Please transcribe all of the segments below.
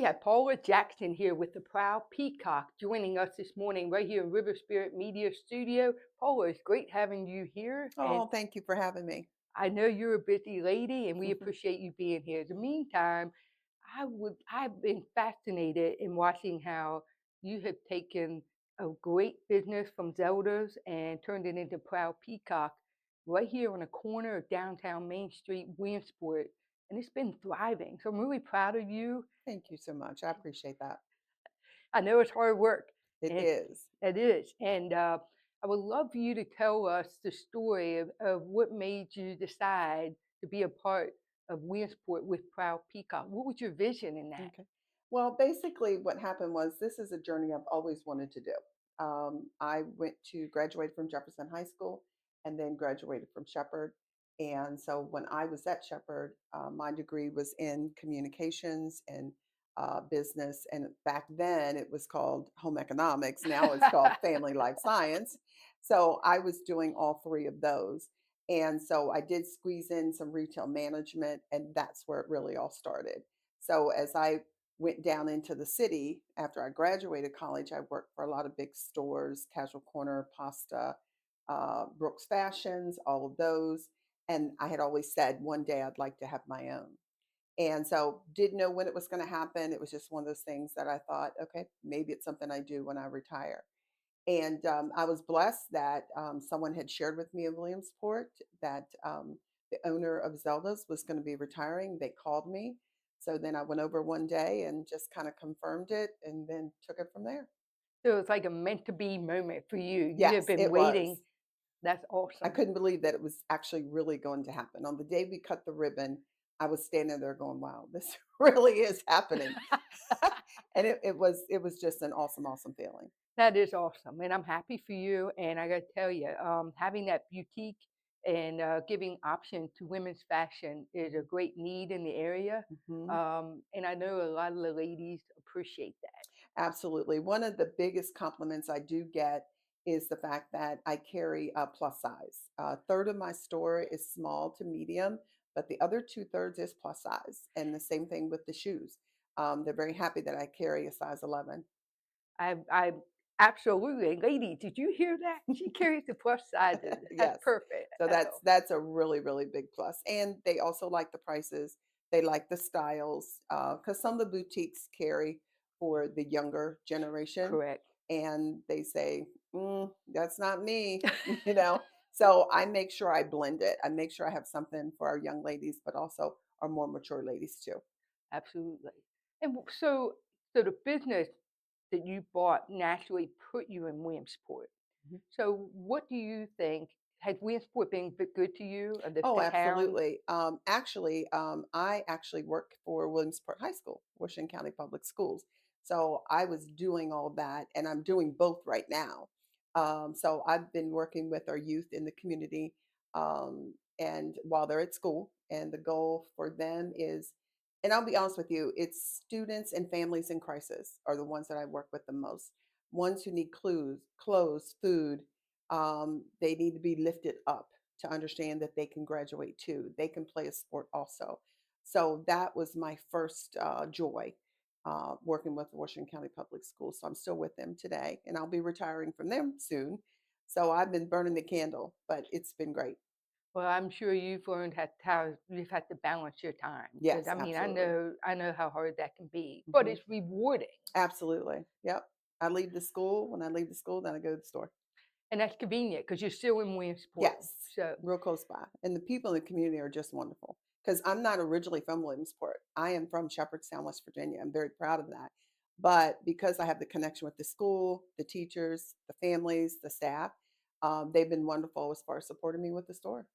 We have Paula Jackson here with the Proud Peacock joining us this morning right here in River Spirit Media Studio. Paula, it's great having you here. And Oh, thank you for having me. I know you're a busy lady and we appreciate you being here. In the meantime, I've been fascinated in watching how you have taken a great business from Zelda's and turned it into Proud Peacock right here on the corner of downtown Main Street, Williamsport. And it's been thriving. So I'm really proud of you. Thank you so much. I appreciate that. I know it's hard work, It and is. it is. And I would love for you to tell us the story of what made you decide to be a part of Williamsport with Proud Peacock. What was your vision in that? Okay. Well, basically, what happened was this is a journey I've always wanted to do. I went to graduate from Jefferson High School and then graduated from Shepherd. And so when I was at Shepherd, my degree was in communications and business. And back then it was called home economics. Now it's called family life science. So I was doing all three of those. And so I did squeeze in some retail management, and that's where it really all started. So as I went down into the city after I graduated college, I worked for a lot of big stores, Casual Corner, Pasta, Brooks Fashions, all of those. And I had always said one day I'd like to have my own. And so didn't know when it was going to happen. It was just one of those things that I thought, okay, maybe it's something I do when I retire. And I was blessed that someone had shared with me in Williamsport that the owner of Zelda's was going to be retiring. They called me. So then I went over one day and just kind of confirmed it and then took it from there. So it's like a meant to be moment for you. You have Yes, been it waiting. was. That's I awesome. couldn't believe that it was actually really going to happen. On the day we cut the ribbon, I was standing there going, wow, this really is happening. And it was just an awesome, awesome feeling. That is awesome, and I'm happy for you. And I got to tell you, having that boutique and giving option to women's fashion is a great need in the area. Mhm. And I know a lot of the ladies appreciate that. Absolutely. One of the biggest compliments I do get is the fact that I carry a plus size. A third of my store is small to medium, but the other two-thirds is plus size. And the same thing with the shoes. They're very happy that I carry a size 11. I absolutely, lady, did you hear that? She carries the plus sizes. That's Yes. perfect. So That's that's all. that's a really, really big plus. And they also like the prices. They like the styles because some of the boutiques carry for the younger generation, Correct. and they say, "That's not me," you know. So I make sure I blend it. I make sure I have something for our young ladies, but also our more mature ladies too. Absolutely. And so the business that you bought naturally put you in Williamsport. Mhm. So what do you think? Has Williamsport been good to you, or Oh, the town? absolutely. I actually work for Williamsport High School, Washington County Public Schools. So I was doing all that, and I'm doing both right now. So I've been working with our youth in the community, and while they're at school, and the goal for them is, and I'll be honest with you, it's students and families in crisis are the ones that I work with the most. Ones who need clues, clothes, food. They need to be lifted up to understand that they can graduate too. They can play a sport also. So that was my first joy working with Washington County Public Schools. So I'm still with them today, and I'll be retiring from them soon. So I've been burning the candle, but it's been great. Well, I'm sure you've learned how you've had to balance your time because Yes, I mean absolutely. I know how hard that can be, but Hmm. it's rewarding, Absolutely. Yep. I leave the school. When I leave the school, then I go to the store. and that's convenient because you're still in Williamsport. Yes, So real close by. And the people in the community are just wonderful. Because I'm not originally from Williamsport. I am from Shepherdstown, West Virginia. I'm very proud of that. But because I have the connection with the school, the teachers, the families, the staff, they've been wonderful as far as supporting me with the store.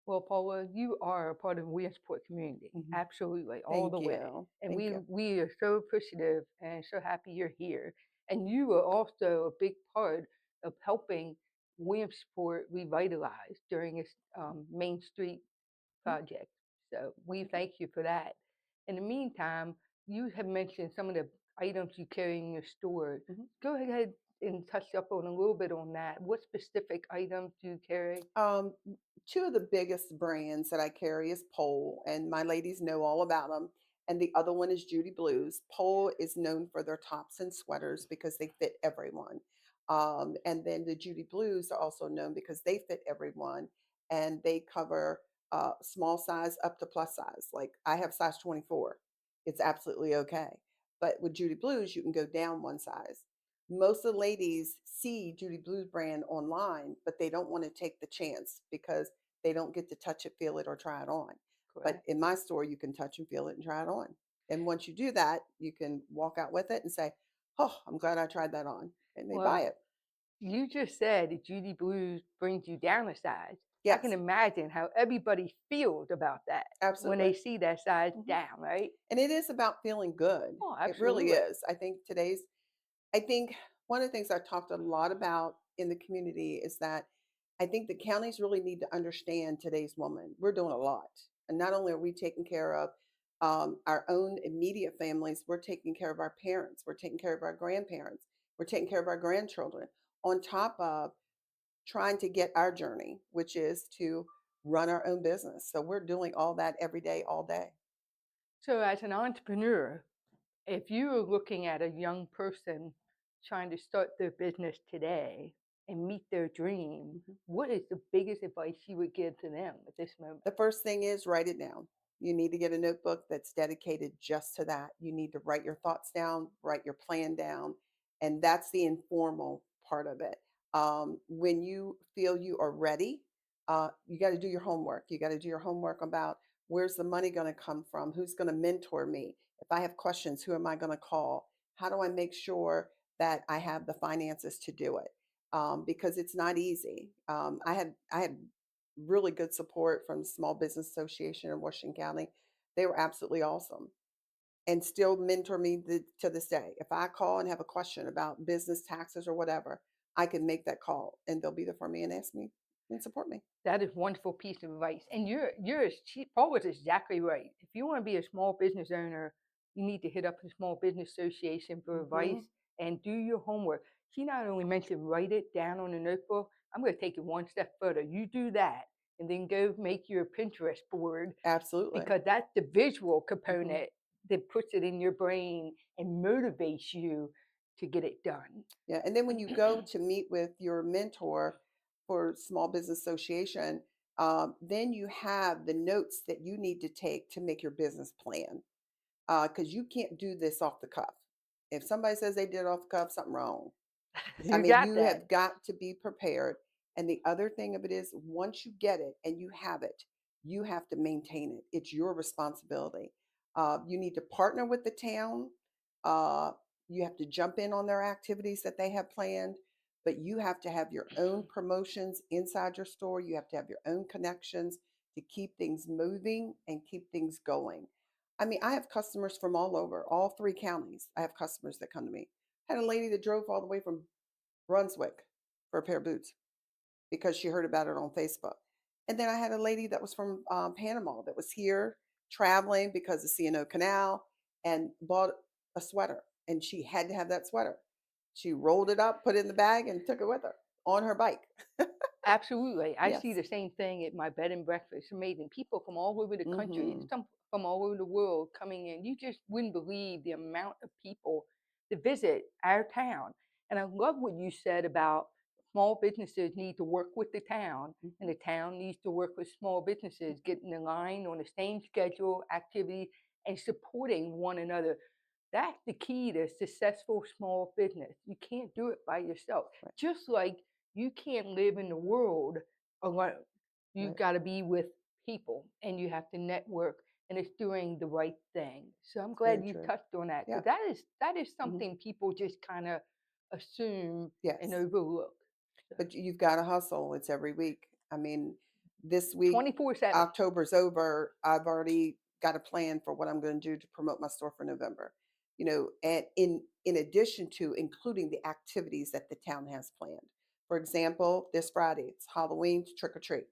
well, Paula, you are a part of the Williamsport community, Hmm. absolutely, all the Thank way. you. And Thank you. we are so appreciative and so happy you're here. And you are also a big part of helping Williamsport revitalize during its Main Street Mhm. project. So we Okay. thank you for that. In the meantime, you have mentioned some of the items you carry in your store. Mhm. Go ahead and touch up on a little bit on that. What specific items do you carry? Um, Two of the biggest brands that I carry is Pole, and my ladies know all about them. and the other one is Judy Blues. Pole is known for their tops and sweaters because they fit everyone. And then the Judy Blues are also known because they fit everyone and they cover small size up to plus size. Like I have size 24. It's absolutely okay. But with Judy Blues, you can go down one size. Most of the ladies see Judy Blues brand online, but they don't want to take the chance because they don't get to touch it, feel it, or try it on. But Correct. in my store, you can touch and feel it and try it on. And once you do that, you can walk out with it and say, "Oh, I'm glad I tried that on." And they buy Well, it. you just said that Judy Blues brings you down a size. I can Yes, imagine how everybody feels about that when they absolutely. see that size Mhm. down, right? And it is about feeling good. Oh, It really absolutely. is. I think one of the things I talked a lot about in the community is that I think the counties really need to understand today's woman. We're doing a lot. And not only are we taking care of our own immediate families, we're taking care of our parents, we're taking care of our grandparents, we're taking care of our grandchildren, on top of trying to get our journey, which is to run our own business. So we're doing all that every day, all day. So, as an entrepreneur, if you were looking at a young person trying to start their business today and meet their dream, Mhm. what is the biggest advice you would give to them at this moment? The first thing is write it down. You need to get a notebook that's dedicated just to that. You need to write your thoughts down, write your plan down, and that's the informal part of it. When you feel you are ready, you got to do your homework. You got to do your homework about where's the money going to come from? Who's going to mentor me? If I have questions, who am I going to call? How do I make sure that I have the finances to do it? Because it's not easy. I had really good support from the Small Business Association in Washington County. They were absolutely awesome and still mentor me to this day. If I call and have a question about business taxes or whatever, I can make that call and they'll be there for me and ask me and support me. That is wonderful piece of advice. And Paul was exactly right. If you want to be a small business owner, you need to hit up the Small Business Association for Hmm. advice and do your homework. She not only mentioned write it down on a notebook, I'm going to take it one step further. You do that and then go make your Pinterest board Absolutely. because that's the visual Hmm. component that puts it in your brain and motivates you to get it done. Yeah. And then when you go to meet with your mentor for Small Business Association, then you have the notes that you need to take to make your business plan because you can't do this off the cuff. If somebody says they did it off the cuff, something wrong. I You mean, got you that. have got to be prepared. And the other thing of it is, once you get it and you have it, you have to maintain it. It's your responsibility. You need to partner with the town. Uh, you have to jump in on their activities that they have planned, but you have to have your own promotions inside your store. You have to have your own connections to keep things moving and keep things going. I mean, I have customers from all over, all three counties. I have customers that come to me. I had a lady that drove all the way from Brunswick for a pair of boots because she heard about it on Facebook. And then I had a lady that was from Panama that was here traveling because of C&O Canal and bought a sweater. And she had to have that sweater. She rolled it up, put it in the bag, and took it with her on her bike. Absolutely. I see Yes. the same thing at my bed and breakfast. Amazing. People from all over the country and Hmm. some from all over the world coming in. You just wouldn't believe the amount of people that visit our town. And I love what you said about small businesses need to work with the town and Hmm. the town needs to work with small businesses, getting in line on the same schedule, activity, and supporting one another. That's the key to successful small business. You can't do it by yourself. Right. Just like you can't live in the world alone. You've Right. got to be with people and you have to network and it's doing the right thing. So I'm It's very glad you true. touched on that Yeah. because that is Hmm. something people just kind of assume and Yes. overlook. So But you've got to hustle. It's every week. I mean, this week, 24/7. October's over. I've already got a plan for what I'm going to do to promote my store for November. And in addition to including the activities that the town has planned. For example, this Friday, it's Halloween, trick or treat.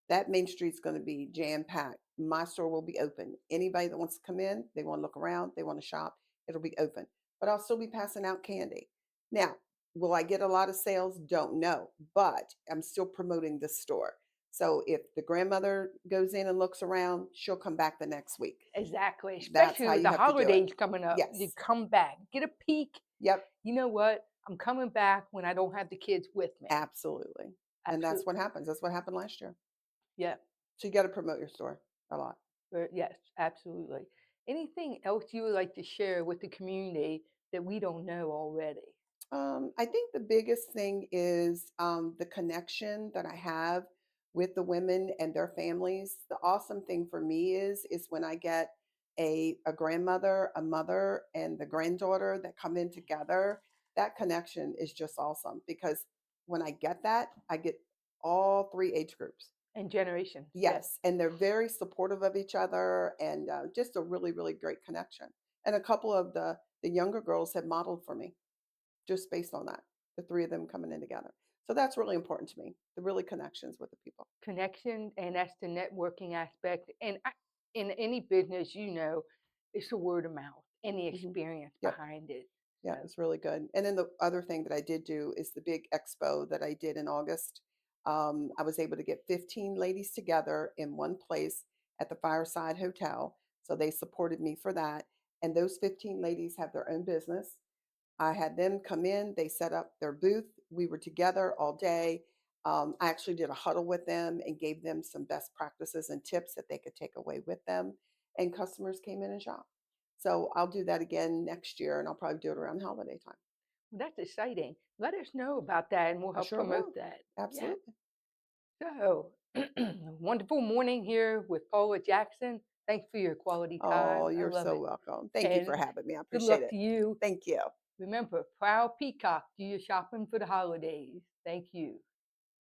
That main street's going to be jam packed. My store will be open. Anybody that wants to come in, they want to look around, they want to shop, it'll be open. But I'll still be passing out candy. Now, will I get a lot of sales? Don't know, but I'm still promoting this store. So if the grandmother goes in and looks around, she'll come back the next week. Exactly, That's especially how with you the have to do it. holidays coming up. You Yes. come back, get a peek. Yep. You know what? I'm coming back when I don't have the kids with me. Absolutely. And that's what Absolutely. happens. That's what happened last year. Yeah. So you got to promote your store a lot. Yes, absolutely. Anything else you would like to share with the community that we don't know already? I think the biggest thing is the connection that I have with the women and their families. The awesome thing for me is when I get a grandmother, a mother, and the granddaughter that come in together. That connection is just awesome because when I get that, I get all three age groups. And generations, yes. Yes, and they're very supportive of each other, and just a really, really great connection. And a couple of the younger girls have modeled for me just based on that, the 3 of them coming in together. So that's really important to me, the really connections with the people. Connection, and that's the networking aspect. And in any business, it's the word of mouth and the Mhm. experience Yep, behind it. yeah, So it's really good. And then the other thing that I did do is the big expo that I did in August. I was able to get 15 ladies together in one place at the Fireside Hotel, so they supported me for that, and those 15 ladies have their own business. I had them come in, they set up their booth. We were together all day. I actually did a huddle with them and gave them some best practices and tips that they could take away with them. And customers came in and shopped. So I'll do that again next year and I'll probably do it around holiday time. that's exciting. Let us know about that and we'll I help sure promote will. that. Yeah. Absolutely. So, wonderful morning here with Paula Jackson. Thanks for your quality Oh, time. I you're love so it. welcome. Thank you for And having me. I good appreciate luck it. to you. Thank you. Remember, Proud Peacock, do your shopping for the holidays. Thank you.